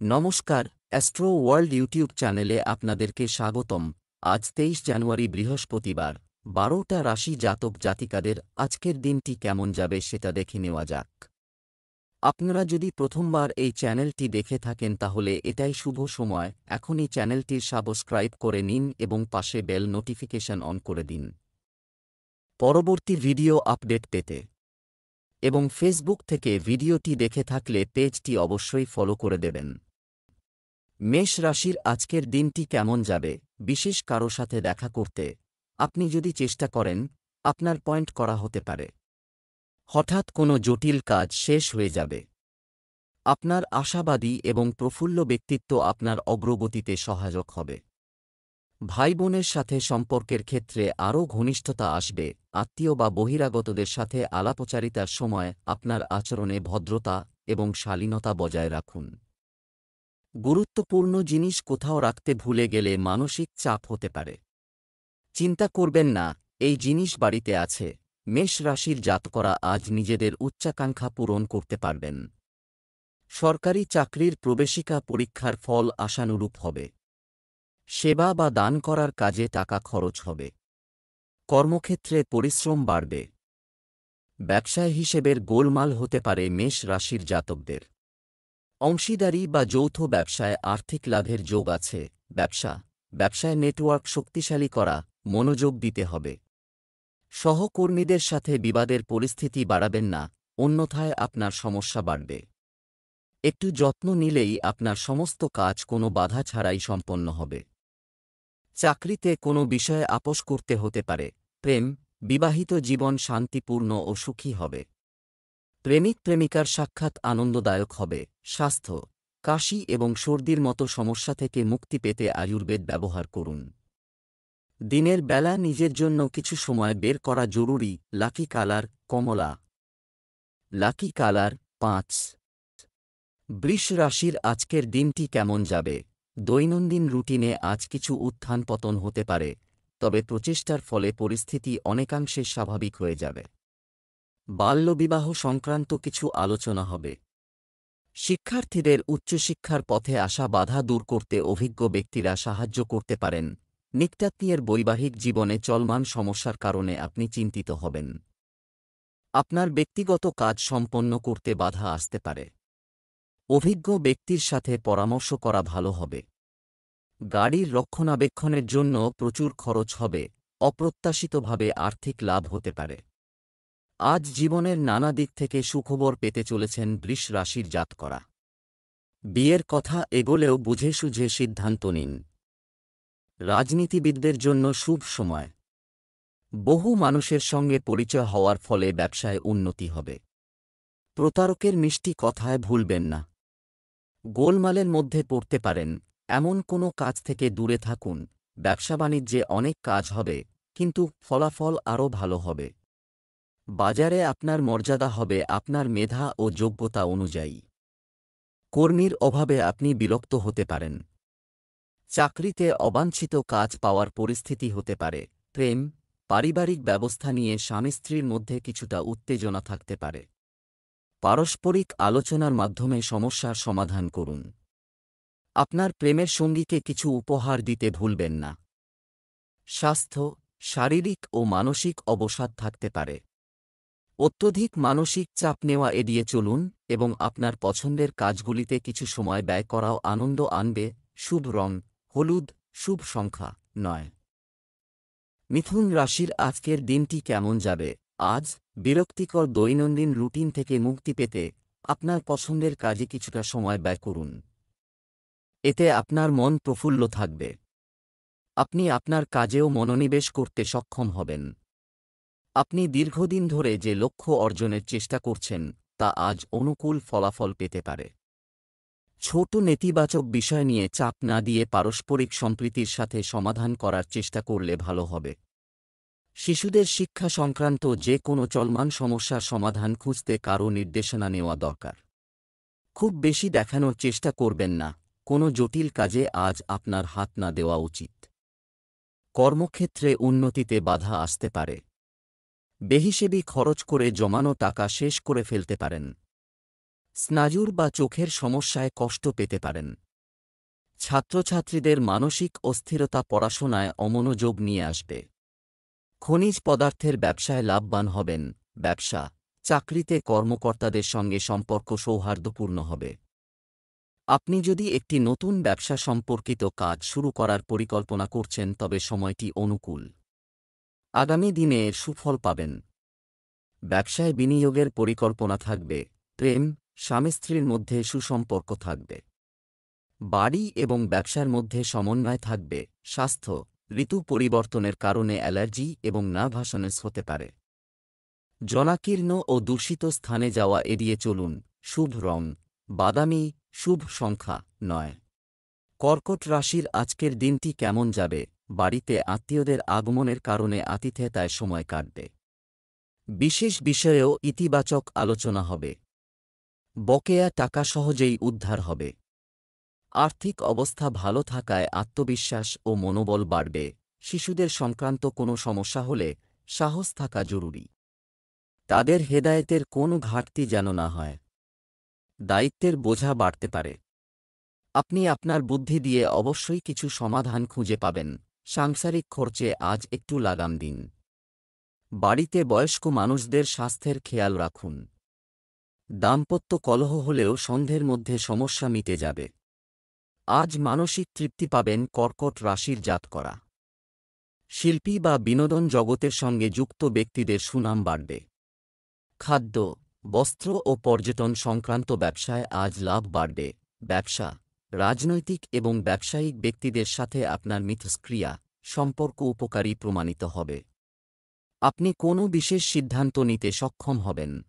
নমস্কার, astro world YouTube চ্যানেলে আপনাদেরকে স্বাগতম। আজ ২৩ জানুয়ারি বৃহস্পতিবার। ১২টা রাশি জাতক জাতিকাদের আজকের দিনটি কেমন যাবে সেটা দেখে নেওয়া যাক। আপনারা যদি প্রথমবার এই চ্যানেলটি দেখে থাকেন তাহলে এটাই শুভ সময়। এখনই চ্যানেলটির সাবস্ক্রাইব করে নিন এবং পাশে বেল নোটিফিকেশন অন করে দিন পরবর্তী ভিডিও আপডেট পেতে। এবং ফেসবুক থেকে ভিডিওটি দেখে থাকলে পেজটি অবশ্যই ফলো করে দেবেন। মেষ রাশির আজকের দিনটি কেমন যাবে? বিশেষ কারো সাথে দেখা করতে আপনি যদি চেষ্টা করেন, আপনার পয়েন্ট করা হতে পারে। হঠাৎ কোনো জটিল কাজ শেষ হয়ে যাবে। আপনার আশাবাদী এবং প্রফুল্ল ব্যক্তিত্ব আপনার অগ্রগতিতে সহায়ক হবে। ভাই বোনের সাথে সম্পর্কের ক্ষেত্রে আরও ঘনিষ্ঠতা আসবে। আত্মীয় বা বহিরাগতদের সাথে আলাপচারিতার সময় আপনার আচরণে ভদ্রতা এবং শালীনতা বজায় রাখুন। গুরুত্বপূর্ণ জিনিস কোথাও রাখতে ভুলে গেলে মানসিক চাপ হতে পারে। চিন্তা করবেন না, এই জিনিস বাড়িতে আছে। মেষ রাশির জাতকরা আজ নিজেদের উচ্চাকাঙ্ক্ষা পূরণ করতে পারবেন। সরকারি চাকরির প্রবেশিকা পরীক্ষার ফল আশানুরূপ হবে। সেবা বা দান করার কাজে টাকা খরচ হবে। কর্মক্ষেত্রে পরিশ্রম বাড়বে। ব্যবসায় হিসেবের গোলমাল হতে পারে মেষ রাশির জাতকদের। অংশীদারি বা যৌথ ব্যবসায় আর্থিক লাভের যোগ আছে। ব্যবসায় নেটওয়ার্ক শক্তিশালী করা, মনোযোগ দিতে হবে। সহকর্মীদের সাথে বিবাদের পরিস্থিতি বাড়াবেন না, অন্যথায় আপনার সমস্যা বাড়বে। একটু যত্ন নিলেই আপনার সমস্ত কাজ কোনো বাধা ছাড়াই সম্পন্ন হবে। চাকরিতে কোনো বিষয়ে আপোস করতে হতে পারে। বিবাহিত জীবন শান্তিপূর্ণ ও সুখী হবে। প্রেমিক প্রেমিকার সাক্ষাৎ আনন্দদায়ক হবে। স্বাস্থ্য, কাশি এবং সর্দির মতো সমস্যা থেকে মুক্তি পেতে আয়ুর্বেদ ব্যবহার করুন। দিনের বেলা নিজের জন্য কিছু সময় বের করা জরুরি। লাকি কালার কমলা। Lucky colour ৫। বৃষ রাশির আজকের দিনটি কেমন যাবে? দৈনন্দিন রুটিনে আজ কিছু উত্থান পতন হতে পারে, তবে প্রচেষ্টার ফলে পরিস্থিতি অনেকাংশে স্বাভাবিক হয়ে যাবে। বাল্যবিবাহ সংক্রান্ত কিছু আলোচনা হবে। শিক্ষার্থীদের উচ্চশিক্ষার পথে আসা বাধা দূর করতে অভিজ্ঞ ব্যক্তিরা সাহায্য করতে পারেন। নিকটাত্মীয়ের বৈবাহিক জীবনে চলমান সমস্যার কারণে আপনি চিন্তিত হবেন। আপনার ব্যক্তিগত কাজ সম্পন্ন করতে বাধা আসতে পারে। অভিজ্ঞ ব্যক্তির সাথে পরামর্শ করা ভালো হবে। গাড়ির রক্ষণাবেক্ষণের জন্য প্রচুর খরচ হবে। অপ্রত্যাশিতভাবে আর্থিক লাভ হতে পারে। আজ জীবনের নানা দিক থেকে সুখবর পেতে চলেছেন বৃষ রাশির জাতকরা। বিয়ের কথা এগোলেও বুঝে সুঝে সিদ্ধান্ত নিন। রাজনীতিবিদদের জন্য শুভ সময়। বহু মানুষের সঙ্গে পরিচয় হওয়ার ফলে ব্যবসায় উন্নতি হবে। প্রতারকের মিষ্টি কথায় ভুলবেন না। গোলমালের মধ্যে পড়তে পারেন, এমন কোনো কাজ থেকে দূরে থাকুন। ব্যবসা বাণিজ্যে অনেক কাজ হবে, কিন্তু ফলাফল আরও ভালো হবে। বাজারে আপনার মর্যাদা হবে আপনার মেধা ও যোগ্যতা অনুযায়ী। কর্মীর অভাবে আপনি বিরক্ত হতে পারেন। চাকরিতে অবাঞ্ছিত কাজ পাওয়ার পরিস্থিতি হতে পারে। পারিবারিক ব্যবস্থা নিয়ে স্বামী স্ত্রীর মধ্যে কিছুটা উত্তেজনা থাকতে পারে। পারস্পরিক আলোচনার মাধ্যমে সমস্যার সমাধান করুন। আপনার প্রেমের সঙ্গীকে কিছু উপহার দিতে ভুলবেন না। স্বাস্থ্য, শারীরিক ও মানসিক অবসাদ থাকতে পারে। অত্যধিক মানসিক চাপ নেওয়া এড়িয়ে চলুন এবং আপনার পছন্দের কাজগুলিতে কিছু সময় ব্যয় করাও আনন্দ আনবে। শুভ রং হলুদ, শুভ সংখ্যা ৯। মিথুন রাশির আজকের দিনটি কেমন যাবে? আজ বিরক্তিকর দৈনন্দিন রুটিন থেকে মুক্তি পেতে আপনার পছন্দের কাজে কিছুটা সময় ব্যয় করুন। এতে আপনার মন প্রফুল্ল থাকবে। আপনি আপনার কাজেও মনোনিবেশ করতে সক্ষম হবেন। আপনি দীর্ঘদিন ধরে যে লক্ষ্য অর্জনের চেষ্টা করছেন তা আজ অনুকূল ফলাফল পেতে পারে। ছোট নেতিবাচক বিষয় নিয়ে চাপ না দিয়ে পারস্পরিক সম্প্রীতির সাথে সমাধান করার চেষ্টা করলে ভালো হবে। শিশুদের শিক্ষা সংক্রান্ত যে কোনো চলমান সমস্যার সমাধান খুঁজতে কারও নির্দেশনা নেওয়া দরকার। খুব বেশি দেখানোর চেষ্টা করবেন না। কোনো জটিল কাজে আজ আপনার হাত না দেওয়া উচিত। কর্মক্ষেত্রে উন্নতিতে বাধা আসতে পারে। বেহিসেবি খরচ করে জমানো টাকা শেষ করে ফেলতে পারেন। স্নায়ুর বা চোখের সমস্যায় কষ্ট পেতে পারেন। ছাত্রছাত্রীদের মানসিক অস্থিরতা পড়াশোনায় অমনোযোগ নিয়ে আসবে। খনিজ পদার্থের ব্যবসায় লাভবান হবেন। ব্যবসা, চাকরিতে কর্মকর্তাদের সঙ্গে সম্পর্ক সৌহার্দ্যপূর্ণ হবে। আপনি যদি একটি নতুন ব্যবসা সম্পর্কিত কাজ শুরু করার পরিকল্পনা করছেন তবে সময়টি অনুকূল। আগামী দিনে এর সুফল পাবেন। ব্যবসায় বিনিয়োগের পরিকল্পনা থাকবে। প্রেম, স্বামী-স্ত্রীর মধ্যে সুসম্পর্ক থাকবে। বাড়ি এবং ব্যবসার মধ্যে সমন্বয় থাকবে। স্বাস্থ্য, ঋতু পরিবর্তনের কারণে অ্যালার্জি এবং নার্ভাসনেস হতে পারে। জনাকীর্ণ ও দূষিত স্থানে যাওয়া এড়িয়ে চলুন। শুভ রং বাদামি, শুভ সংখ্যা 9। কর্কট রাশির আজকের দিনটি কেমন যাবে? বাড়িতে আত্মীয়দের আগমনের কারণে আতিথেয়তায় সময় কাটবে। বিশেষ বিষয়েও ইতিবাচক আলোচনা হবে। বকেয়া টাকা সহজেই উদ্ধার হবে। আর্থিক অবস্থা ভালো থাকায় আত্মবিশ্বাস ও মনোবল বাড়বে। শিশুদের সংক্রান্ত কোনো সমস্যা হলে সাহস থাকা জরুরি। তাদের হেদায়েতের কোনো ঘাটতি যেন না হয়। দায়িত্বের বোঝা বাড়তে পারে। আপনি আপনার বুদ্ধি দিয়ে অবশ্যই কিছু সমাধান খুঁজে পাবেন। সাংসারিক খরচে আজ একটু লাগাম দিন। বাড়িতে বয়স্ক মানুষদের স্বাস্থ্যের খেয়াল রাখুন। দাম্পত্য কলহ হলেও সন্ধ্যের মধ্যে সমস্যা মিটে যাবে। আজ মানসিক তৃপ্তি পাবেন কর্কট রাশির জাতকরা। শিল্পী বা বিনোদন জগতের সঙ্গে যুক্ত ব্যক্তিদের সুনাম বাড়বে। খাদ্য, বস্ত্র ও পর্যটন সংক্রান্ত ব্যবসায় আজ লাভ বাড়বে। ব্যবসা, রাজনৈতিক এবং ব্যবসায়িক ব্যক্তিদের সাথে আপনার মিথস্ক্রিয়া সম্পর্ক উপকারী প্রমাণিত হবে। আপনি কোনো বিশেষ সিদ্ধান্ত নিতে সক্ষম হবেন।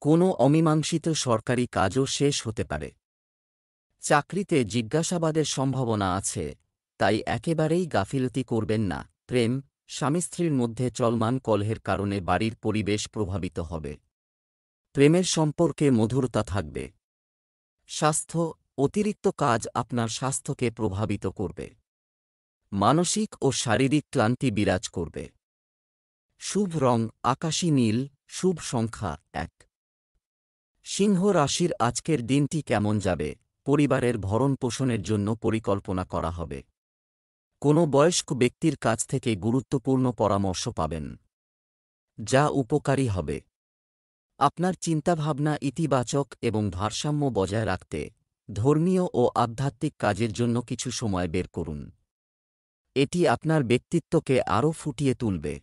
কোনো অমীমাংসিত সরকারি কাজও শেষ হতে পারে। চাকরিতে জিজ্ঞাসাবাদের সম্ভাবনা আছে, তাই একেবারেই গাফিলতি করবেন না। প্রেম, স্বামী-স্ত্রীর মধ্যে চলমান কলহের কারণে বাড়ির পরিবেশ প্রভাবিত হবে। প্রেমের সম্পর্কে মধুরতা থাকবে। স্বাস্থ্য, অতিরিক্ত কাজ আপনার স্বাস্থ্যকে প্রভাবিত করবে। মানসিক ও শারীরিক ক্লান্তি বিরাজ করবে। শুভ রং আকাশী নীল, শুভ সংখ্যা 1। সিংহ রাশির আজকের দিনটি কেমন যাবে? পরিবারের ভরণ-পোষণের জন্য পরিকল্পনা করা হবে। কোনো বয়স্ক ব্যক্তির কাছ থেকে গুরুত্বপূর্ণ পরামর্শ পাবেন, যা উপকারী হবে। আপনার চিন্তাভাবনা ইতিবাচক এবং ভারসাম্য বজায় রাখতে ধর্মীয় ও আধ্যাত্মিক কাজের জন্য কিছু সময় বের করুন। এটি আপনার ব্যক্তিত্বকে আরও ফুটিয়ে তুলবে।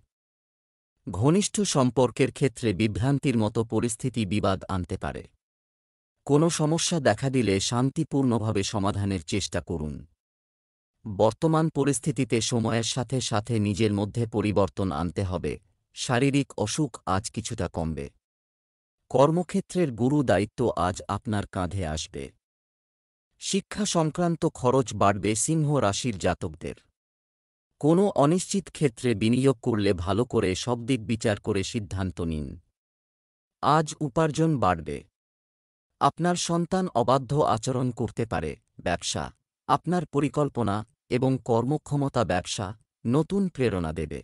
ঘনিষ্ঠ সম্পর্কের ক্ষেত্রে বিভ্রান্তির মতো পরিস্থিতি বিবাদ আনতে পারে। কোনো সমস্যা দেখা দিলে শান্তিপূর্ণভাবে সমাধানের চেষ্টা করুন। বর্তমান পরিস্থিতিতে সময়ের সাথে সাথে নিজের মধ্যে পরিবর্তন আনতে হবে। শারীরিক অসুখ আজ কিছুটা কমবে। কর্মক্ষেত্রের গুরু দায়িত্ব আজ আপনার কাঁধে আসবে। শিক্ষা সংক্রান্ত খরচ বাড়বে সিংহ রাশির জাতকদের। কোনো অনিশ্চিত ক্ষেত্রে বিনিয়োগ করলে ভালো করে সব দিক বিচার করে সিদ্ধান্ত নিন। আজ উপার্জন বাড়বে। আপনার সন্তান অবাধ্য আচরণ করতে পারে। ব্যবসা, আপনার পরিকল্পনা এবং কর্মক্ষমতা ব্যবসা নতুন প্রেরণা দেবে।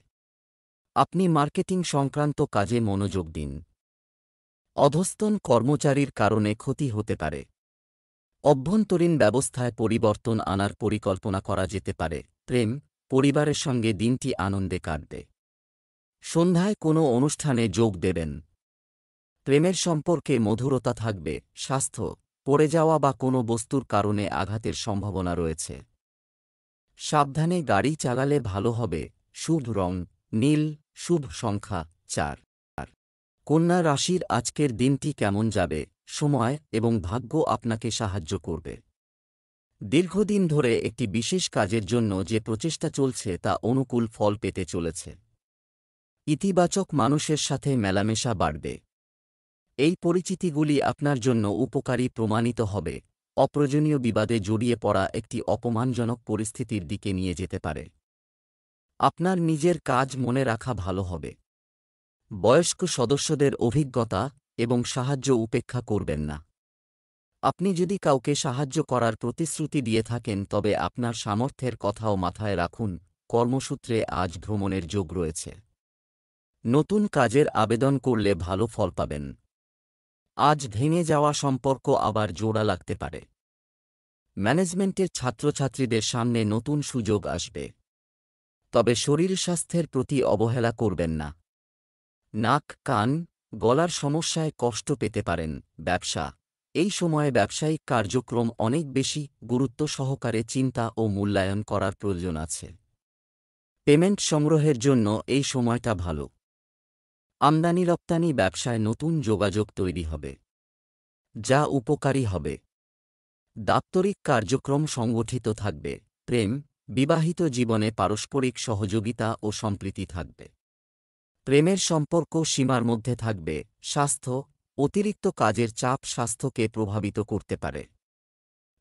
আপনি মার্কেটিং সংক্রান্ত কাজে মনোযোগ দিন। অধস্তন কর্মচারীর কারণে ক্ষতি হতে পারে। অভ্যন্তরীণ ব্যবস্থায় পরিবর্তন আনার পরিকল্পনা করা যেতে পারে। প্রেম, পরিবারের সঙ্গে দিনটি আনন্দে কাটবে। সন্ধ্যায় কোনো অনুষ্ঠানে যোগ দেবেন। প্রেমের সম্পর্কে মধুরতা থাকবে। স্বাস্থ্য, পড়ে যাওয়া বা কোনো বস্তুর কারণে আঘাতের সম্ভাবনা রয়েছে। সাবধানে গাড়ি চালালে ভালো হবে। শুভ রং নীল, শুভ সংখ্যা 4। কন্যা রাশির আজকের দিনটি কেমন যাবে? সময় এবং ভাগ্য আপনাকে সাহায্য করবে। দীর্ঘদিন ধরে একটি বিশেষ কাজের জন্য যে প্রচেষ্টা চলছে তা অনুকূল ফল পেতে চলেছে। ইতিবাচক মানুষের সাথে মেলামেশা বাড়বে। এই পরিচিতিগুলি আপনার জন্য উপকারী প্রমাণিত হবে। অপ্রয়োজনীয় বিবাদে জড়িয়ে পড়া একটি অপমানজনক পরিস্থিতির দিকে নিয়ে যেতে পারে। আপনার নিজের কাজ মনে রাখা ভালো হবে। বয়স্ক সদস্যদের অভিজ্ঞতা এবং সাহায্য উপেক্ষা করবেন না। আপনি যদি কাউকে সাহায্য করার প্রতিশ্রুতি দিয়ে থাকেন তবে আপনার সামর্থ্যের কথাও মাথায় রাখুন। কর্মসূত্রে আজ ভ্রমণের যোগ রয়েছে। নতুন কাজের আবেদন করলে ভালো ফল পাবেন। আজ ভেঙে যাওয়া সম্পর্ক আবার জোড়া লাগতে পারে। ম্যানেজমেন্টের ছাত্রছাত্রীদের সামনে নতুন সুযোগ আসবে। তবে শরীর স্বাস্থ্যের প্রতি অবহেলা করবেন না। নাক, কান, গলার সমস্যায় কষ্ট পেতে পারেন। ব্যবসা, এই সময়ে ব্যবসায়িক কার্যক্রম অনেক বেশি গুরুত্ব সহকারে চিন্তা ও মূল্যায়ন করার প্রয়োজন আছে। পেমেন্ট সংগ্রহের জন্য এই সময়টা ভালো। আমদানি রপ্তানি ব্যবসায় নতুন যোগাযোগ তৈরি হবে, যা উপকারী হবে। দাপ্তরিক কার্যক্রম সংগঠিত থাকবে। প্রেম, বিবাহিত জীবনে পারস্পরিক সহযোগিতা ও সম্প্রীতি থাকবে। প্রেমের সম্পর্ক সীমার মধ্যে থাকবে। স্বাস্থ্য, অতিরিক্ত কাজের চাপ স্বাস্থ্যকে প্রভাবিত করতে পারে।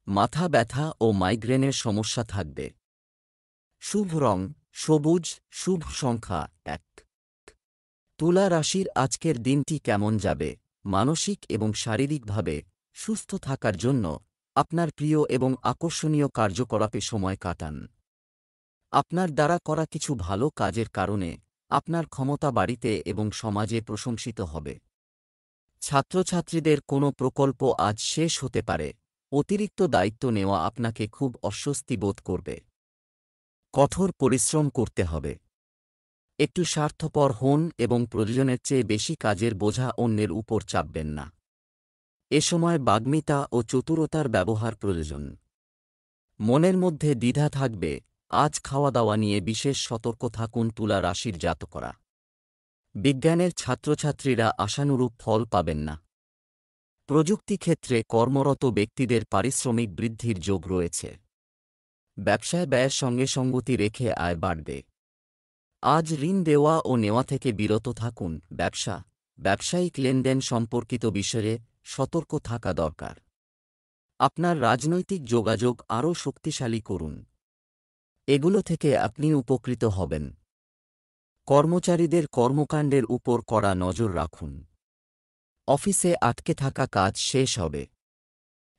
মাথা ব্যথা ও মাইগ্রেনের সমস্যা থাকবে। শুভ রং সবুজ, শুভ সংখ্যা 1। তুলা রাশির আজকের দিনটি কেমন যাবে? মানসিক এবং শারীরিকভাবে সুস্থ থাকার জন্য আপনার প্রিয় এবং আকর্ষণীয় কার্যকলাপে সময় কাটান। আপনার দ্বারা করা কিছু ভালো কাজের কারণে আপনার ক্ষমতা বাড়িতে এবং সমাজে প্রশংসিত হবে। ছাত্রছাত্রীদের কোনো প্রকল্প আজ শেষ হতে পারে। অতিরিক্ত দায়িত্ব নেওয়া আপনাকে খুব অস্বস্তি বোধ করবে। কঠোর পরিশ্রম করতে হবে। একটু স্বার্থপর হন এবং প্রয়োজনের চেয়ে বেশি কাজের বোঝা অন্যের উপর চাপবেন না। এ সময় বাগ্মিতা ও চতুরতার ব্যবহার প্রয়োজন। মনের মধ্যে দ্বিধা থাকবে। আজ খাওয়া দাওয়া নিয়ে বিশেষ সতর্ক থাকুন। তুলা রাশির জাতকরা, বিজ্ঞানের ছাত্রছাত্রীরা আশানুরূপ ফল পাবেন না। প্রযুক্তি ক্ষেত্রে কর্মরত ব্যক্তিদের পারিশ্রমিক বৃদ্ধির যোগ রয়েছে। ব্যবসায় ব্যয়ের সঙ্গে সঙ্গতি রেখে আয় বাড়বে। আজ ঋণ দেওয়া ও নেওয়া থেকে বিরত থাকুন। ব্যবসা, ব্যবসায়িক লেনদেন সম্পর্কিত বিষয়ে সতর্ক থাকা দরকার। আপনার রাজনৈতিক যোগাযোগ আরও শক্তিশালী করুন। এগুলো থেকে আপনি উপকৃত হবেন। কর্মচারীদের কর্মকাণ্ডের উপর কড়া নজর রাখুন। অফিসে আটকে থাকা কাজ শেষ হবে।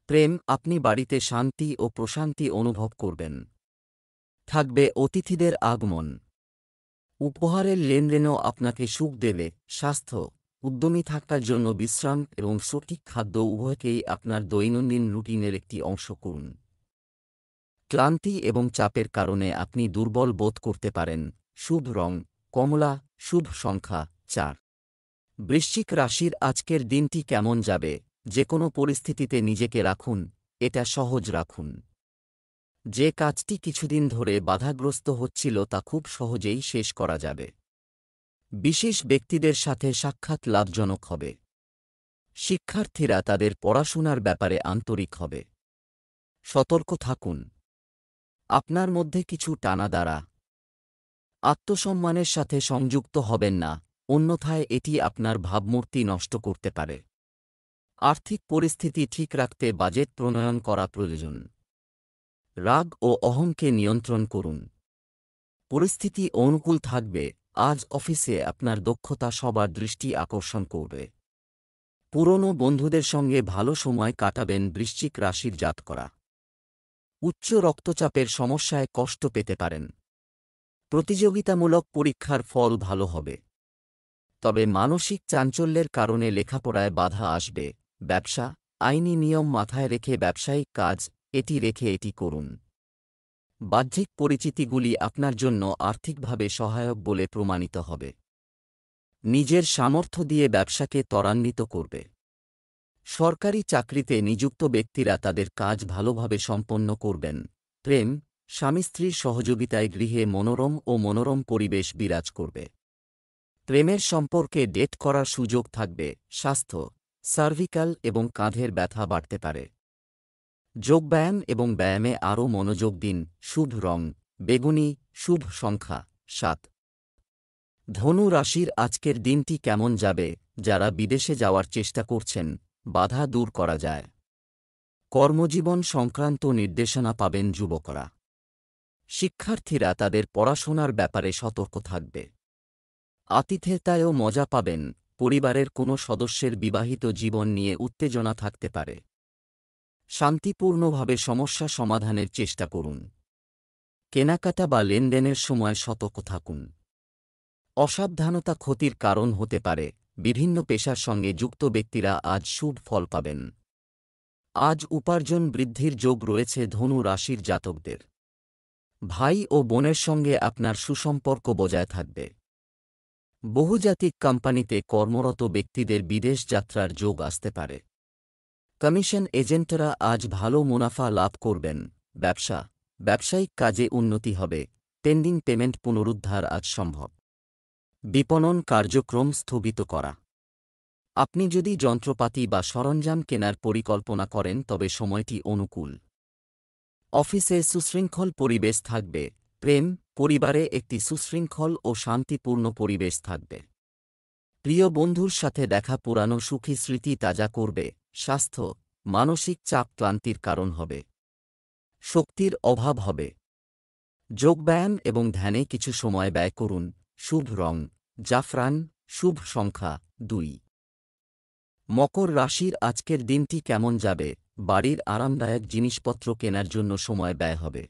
প্রেম, আপনি বাড়িতে শান্তি ও প্রশান্তি অনুভব করবেন। থাকবে অতিথিদের আগমন। উপহারের লেনদেনও আপনাকে সুখ দেবে। স্বাস্থ্য, উদ্যমী থাকার জন্য বিশ্রাম এবং সঠিক খাদ্য উভয়কেই আপনার দৈনন্দিন রুটিনের একটি অংশ করুন। ক্লান্তি এবং চাপের কারণে আপনি দুর্বল বোধ করতে পারেন। শুভ রং কমলা, শুভ সংখ্যা 4। বৃশ্চিক রাশির আজকের দিনটি কেমন যাবে? যে কোনো পরিস্থিতিতে নিজেকে রাখুন, এটা সহজ রাখুন। যে কাজটি কিছুদিন ধরে বাধাগ্রস্ত হচ্ছিল তা খুব সহজেই শেষ করা যাবে। বিশেষ ব্যক্তিদের সাথে সাক্ষাৎ লাভজনক হবে। শিক্ষার্থীরা তাদের পড়াশোনার ব্যাপারে আন্তরিক হবে। সতর্ক থাকুন। আপনার মধ্যে কিছু টানাদাড়া। আত্মসম্মানের সাথে সংযুক্ত হবেন না, অন্যথায় এটি আপনার ভাবমূর্তি নষ্ট করতে পারে। আর্থিক পরিস্থিতি ঠিক রাখতে বাজেট প্রণয়ন করা প্রয়োজন। রাগ ও অহংকে নিয়ন্ত্রণ করুন। পরিস্থিতি অনুকূল থাকবে। আজ অফিসে আপনার দক্ষতা সবার দৃষ্টি আকর্ষণ করবে। পুরনো বন্ধুদের সঙ্গে ভালো সময় কাটাবেন। বৃশ্চিক রাশির জাতকরা উচ্চ রক্তচাপের সমস্যায় কষ্ট পেতে পারেন। প্রতিযোগিতামূলক পরীক্ষার ফল ভালো হবে। তবে মানসিক চাঞ্চল্যের কারণে লেখাপড়ায় বাধা আসবে। ব্যবসা, আইনি নিয়ম মাথায় রেখে ব্যবসায়িক কাজ এটি করুন। বাহ্যিক পরিচিতিগুলি আপনার জন্য আর্থিকভাবে সহায়ক বলে প্রমাণিত হবে। নিজের সামর্থ্য দিয়ে ব্যবসাকে ত্বরান্বিত করবে। সরকারি চাকরিতে নিযুক্ত ব্যক্তিরা তাদের কাজ ভালোভাবে সম্পন্ন করবেন। প্রেম, স্বামী স্ত্রীর সহযোগিতায় গৃহে মনোরম পরিবেশ বিরাজ করবে। প্রেমের সম্পর্কে ডেট করার সুযোগ থাকবে। স্বাস্থ্য, সার্ভিক্যাল এবং কাঁধের ব্যথা বাড়তে পারে। যোগব্যায়াম এবং ব্যায়ামে আরও মনোযোগ দিন। শুভ রং বেগুনি, শুভ সংখ্যা 7। ধনু রাশির আজকের দিনটি কেমন যাবে? যারা বিদেশে যাওয়ার চেষ্টা করছেন, বাধা দূর করা যায়। কর্মজীবন সংক্রান্ত নির্দেশনা পাবেন যুবকরা। শিক্ষার্থীরা তাদের পড়াশোনার ব্যাপারে সতর্ক থাকবে। আতিথেয়তায়ও মজা পাবেন। পরিবারের কোনো সদস্যের বিবাহিত জীবন নিয়ে উত্তেজনা থাকতে পারে। শান্তিপূর্ণভাবে সমস্যা সমাধানের চেষ্টা করুন। কেনাকাটা বা লেনদেনের সময় সতর্ক থাকুন। অসাবধানতা ক্ষতির কারণ হতে পারে। বিভিন্ন পেশার সঙ্গে যুক্ত ব্যক্তিরা আজ শুভ ফল পাবেন। আজ উপার্জন বৃদ্ধির যোগ রয়েছে ধনু রাশির জাতকদের। ভাই ও বোনের সঙ্গে আপনার সুসম্পর্ক বজায় থাকবে। বহুজাতিক কোম্পানিতে কর্মরত ব্যক্তিদের বিদেশ যাত্রার যোগ আসতে পারে। কমিশন এজেন্টরা আজ ভালো মুনাফা লাভ করবেন। ব্যবসায়িক কাজে উন্নতি হবে। পেন্ডিং পেমেন্ট পুনরুদ্ধার আজ সম্ভব। বিপণন কার্যক্রম স্থগিত করা। আপনি যদি যন্ত্রপাতি বা সরঞ্জাম কেনার পরিকল্পনা করেন তবে সময়টি অনুকূল। অফিসে সুশৃঙ্খল পরিবেশ থাকবে। প্রেম, পরিবারে একটি সুশৃঙ্খল ও শান্তিপূর্ণ পরিবেশ থাকবে। প্রিয় বন্ধুর সাথে দেখা পুরানো সুখী স্মৃতি তাজা করবে। স্বাস্থ্য, মানসিক চাপ ক্লান্তির কারণ হবে। শক্তির অভাব হবে। যোগব্যায়াম এবং ধ্যানে কিছু সময় ব্যয় করুন। শুভ রং জাফরান, শুভ সংখ্যা 2। মকর রাশির আজকের দিনটি কেমন যাবে? বাড়ির আরামদায়ক জিনিসপত্র কেনার জন্য সময় ব্যয় হবে।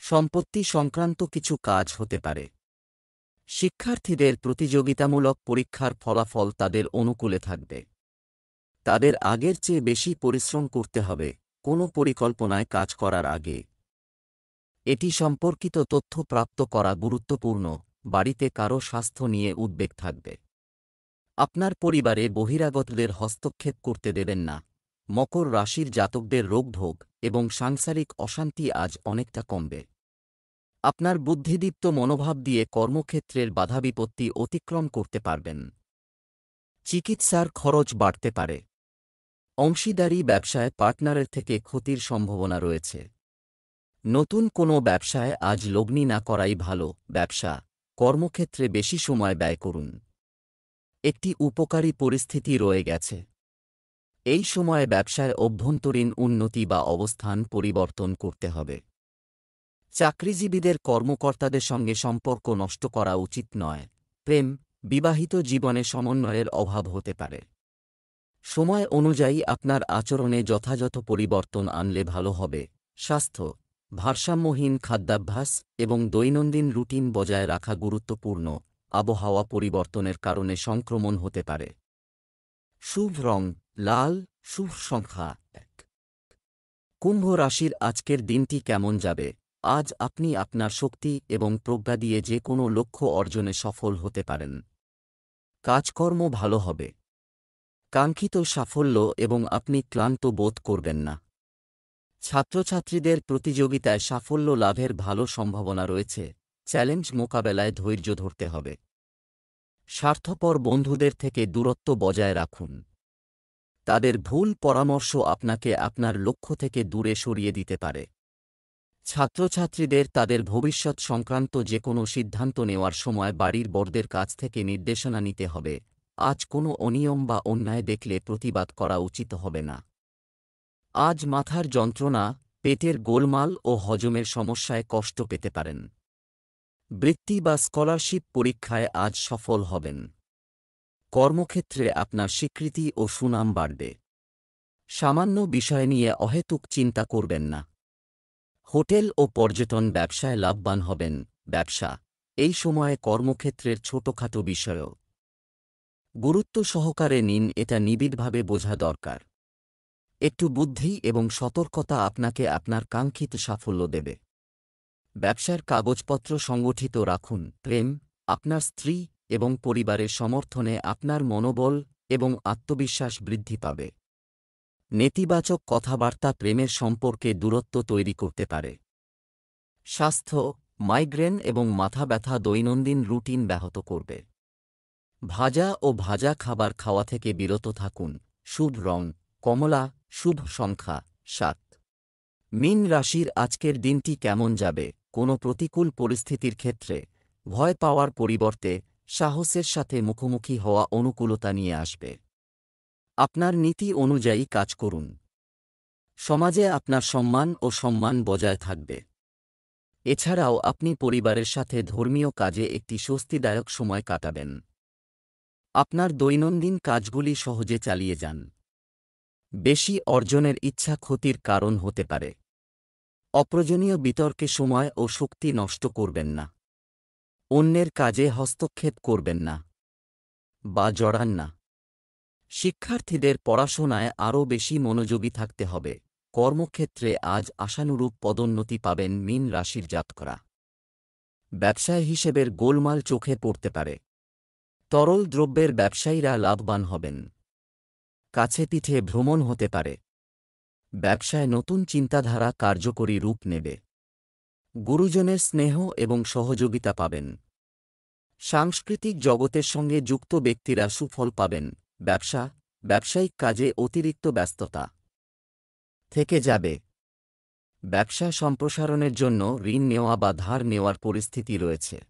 সম্পত্তি সংক্রান্ত কিছু কাজ হতে পারে। শিক্ষার্থীদের প্রতিযোগিতামূলক পরীক্ষার ফলাফল তাদের অনুকূলে থাকবে। তাদের আগের চেয়ে বেশি পরিশ্রম করতে হবে কোনো পরিকল্পনায় কাজ করার আগে। এটি সম্পর্কিত তথ্য প্রাপ্ত করা গুরুত্বপূর্ণ। বাড়িতে কারও স্বাস্থ্য নিয়ে উদ্বেগ থাকবে। আপনার পরিবারে বহিরাগতদের হস্তক্ষেপ করতে দেবেন না। মকর রাশির জাতকদের রোগভোগ এবং সাংসারিক অশান্তি আজ অনেকটা কমবে। আপনার বুদ্ধিদীপ্ত মনোভাব দিয়ে কর্মক্ষেত্রের বাধাবিপত্তি অতিক্রম করতে পারবেন। চিকিৎসার খরচ বাড়তে পারে। অংশীদারি ব্যবসায় পার্টনারের থেকে ক্ষতির সম্ভাবনা রয়েছে। নতুন কোনো ব্যবসায় আজ লগ্নি না করাই ভালো। কর্মক্ষেত্রে বেশি সময় ব্যয় করুন। একটি উপকারী পরিস্থিতি রয়ে গেছে। এই সময়ে ব্যবসায় অভ্যন্তরীণ উন্নতি বা অবস্থান পরিবর্তন করতে হবে। চাকরিজীবীদের কর্মকর্তাদের সঙ্গে সম্পর্ক নষ্ট করা উচিত নয়। প্রেম, বিবাহিত জীবনে সমন্বয়ের অভাব হতে পারে। সময় অনুযায়ী আপনার আচরণে যথাযথ পরিবর্তন আনলে ভালো হবে। স্বাস্থ্য, ভারসাম্যহীন খাদ্যাভ্যাস এবং দৈনন্দিন রুটিন বজায় রাখা গুরুত্বপূর্ণ। আবহাওয়া পরিবর্তনের কারণে সংক্রমণ হতে পারে। শুভ রং লাল, শুভ সংখ্যা 1। কুম্ভ রাশির আজকের দিনটি কেমন যাবে? আজ আপনি আপনার শক্তি এবং প্রজ্ঞা দিয়ে যে কোনো লক্ষ্য অর্জনে সফল হতে পারেন। কাজকর্ম ভালো হবে। কাঙ্ক্ষিত সাফল্য এবং আপনি ক্লান্ত বোধ করবেন না। ছাত্রছাত্রীদের প্রতিযোগিতায় সাফল্য লাভের ভালো সম্ভাবনা রয়েছে। চ্যালেঞ্জ মোকাবেলায় ধৈর্য ধরতে হবে। স্বার্থপর বন্ধুদের থেকে দূরত্ব বজায় রাখুন। তাদের ভুল পরামর্শ আপনাকে আপনার লক্ষ্য থেকে দূরে সরিয়ে দিতে পারে। ছাত্রছাত্রীদের তাদের ভবিষ্যৎ সংক্রান্ত যে কোনো সিদ্ধান্ত নেওয়ার সময় বাড়ির বড়দের কাছ থেকে নির্দেশনা নিতে হবে। আজ কোনো অনিয়ম বা অন্যায় দেখলে প্রতিবাদ করা উচিত হবে না। আজ মাথার যন্ত্রণা, পেটের গোলমাল ও হজমের সমস্যায় কষ্ট পেতে পারেন। বৃত্তি বা স্কলারশিপ পরীক্ষায় আজ সফল হবেন। কর্মক্ষেত্রে আপনার স্বীকৃতি ও সুনাম বাড়বে। সামান্য বিষয় নিয়ে অহেতুক চিন্তা করবেন না। হোটেল ও পর্যটন ব্যবসায় লাভবান হবেন। এই সময়ে কর্মক্ষেত্রের ছোটখাটো বিষয়ও গুরুত্ব সহকারে নিন, এটা নিবিড়ভাবে বোঝা দরকার। একটু বুদ্ধি এবং সতর্কতা আপনাকে আপনার কাঙ্ক্ষিত সাফল্য দেবে। ব্যবসার কাগজপত্র সংগঠিত রাখুন। প্রেম, আপনার স্ত্রী এবং পরিবারের সমর্থনে আপনার মনোবল এবং আত্মবিশ্বাস বৃদ্ধি পাবে। নেতিবাচক কথাবার্তা প্রেমের সম্পর্কে দূরত্ব তৈরি করতে পারে। স্বাস্থ্য, মাইগ্রেন এবং মাথা ব্যথা দৈনন্দিন রুটিন ব্যাহত করবে। ভাজা খাবার খাওয়া থেকে বিরত থাকুন। শুভ রং কমলা, শুভ সংখ্যা 7। মীন রাশির আজকের দিনটি কেমন যাবে? কোনো প্রতিকূল পরিস্থিতির ক্ষেত্রে ভয় পাওয়ার পরিবর্তে সাহসের সাথে মুখোমুখি হওয়া অনুকূলতা নিয়ে আসবে। আপনার নীতি অনুযায়ী কাজ করুন। সমাজে আপনার সম্মান ও সম্মান বজায় থাকবে। এছাড়াও আপনি পরিবারের সাথে ধর্মীয় কাজে একটি স্বস্তিদায়ক সময় কাটাবেন। আপনার দৈনন্দিন কাজগুলি সহজে চালিয়ে যান। বেশি অর্জনের ইচ্ছা ক্ষতির কারণ হতে পারে। অপ্রয়োজনীয় বিতর্কে সময় ও শক্তি নষ্ট করবেন না। অন্যের কাজে হস্তক্ষেপ করবেন না। বা জড়ান না। শিক্ষার্থীদের পড়াশোনায় আরও বেশি মনোযোগী থাকতে হবে। কর্মক্ষেত্রে আজ আশানুরূপ পদোন্নতি পাবেন মীন রাশির জাতকরা। ব্যবসায় হিসেবের গোলমাল চোখে পড়তে পারে। তরল দ্রব্যের ব্যবসায়ীরা লাভবান হবেন। কাছে পিঠে ভ্রমণ হতে পারে। ব্যবসায় নতুন চিন্তাধারা কার্যকরী রূপ নেবে। গুরুজনের স্নেহ এবং সহযোগিতা পাবেন। সাংস্কৃতিক জগতের সঙ্গে যুক্ত ব্যক্তিরা সুফল পাবেন। ব্যবসায়িক কাজে অতিরিক্ত ব্যস্ততা থেকে যাবে। ব্যবসা সম্প্রসারণের জন্য ঋণ নেওয়া বা ধার নেওয়ার পরিস্থিতি রয়েছে।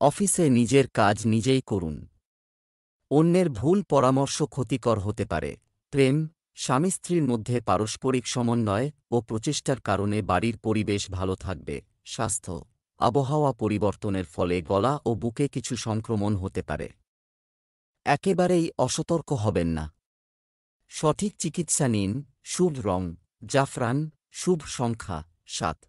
অফিসে নিজের কাজ নিজেই করুন। অন্যের ভুল পরামর্শ ক্ষতিকর হতে পারে। প্রেম, স্বামী স্ত্রীর মধ্যে পারস্পরিক সমন্বয় ও প্রচেষ্টার কারণে বাড়ির পরিবেশ ভালো থাকবে। স্বাস্থ্য, আবহাওয়া পরিবর্তনের ফলে গলা ও বুকে কিছু সংক্রমণ হতে পারে। একেবারেই অসতর্ক হবেন না। সঠিক চিকিৎসা নিন। শুভ রং জাফরান, শুভ সংখ্যা 7।